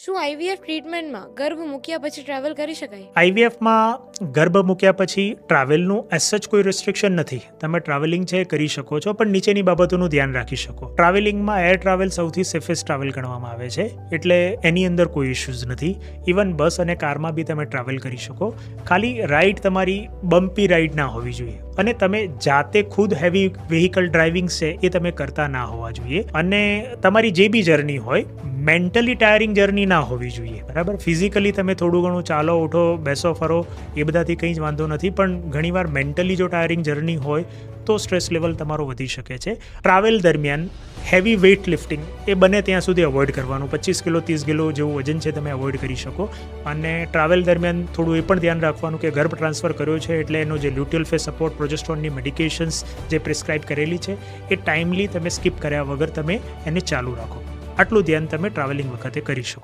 શું આઈવીએફ ટ્રીટમેન્ટમાં ગર્ભ મૂક્યા પછી ટ્રાવેલ કરી શકાય? આઈવીએફમાં ગર્ભ મૂક્યા પછી ટ્રાવેલનું એઝ સચ કોઈ રિસ્ટ્રિક્શન નથી. તમે ટ્રાવેલિંગ છે એ કરી શકો છો, પણ નીચેની બાબતોનું ધ્યાન રાખી શકો. ટ્રાવેલિંગમાં એર ટ્રાવેલ સૌથી સેફેસ્ટ ટ્રાવેલ ગણવામાં આવે છે, એટલે એની અંદર કોઈ ઇશ્યુઝ નથી. ઇવન બસ અને કારમાં બી તમે ટ્રાવેલ કરી શકો. ખાલી રાઈડ તમારી બમ્પી રાઈડ ના હોવી જોઈએ, અને તમે જાતે ખુદ હેવી વ્હીકલ ડ્રાઇવિંગ છે એ તમે કરતા ના હોવા જોઈએ. અને તમારી જે બી જર્ની હોય મેન્ટલી ટાયરિંગ જર્ની ના હોવી જોઈએ. બરાબર, ફિઝિકલી તમે થોડું ઘણું ચાલો, ઉઠો, બેસો, ફરો, એ બધાથી કંઈ જ વાંધો નથી, પણ ઘણીવાર મેન્ટલી જો ટાયરિંગ જર્ની હોય તો સ્ટ્રેસ લેવલ તમારો વધી શકે છે. ટ્રાવેલ દરમિયાન હેવી વેઇટ લિફ્ટિંગ એ બને ત્યાં સુધી અવોઇડ કરવાનું. 25 કિલો 30 કિલો જેવું વજન છે તમે અવોઇડ કરી શકો. અને ટ્રાવેલ દરમિયાન થોડું એ પણ ધ્યાન રાખવાનું કે ગર્ભ ટ્રાન્સફર કર્યો છે એટલે એનો જે લ્યુટિયલ ફેસ સપોર્ટ, પ્રોજેસ્ટ્રોનની મેડિકેશન્સ જે પ્રિસ્ક્રાઇબ કરેલી છે એ ટાઈમલી તમે સ્કીપ કર્યા વગર તમે એને ચાલુ રાખો. આટલું ધ્યાન તમે ટ્રાવેલિંગ વખતે કરી શકો.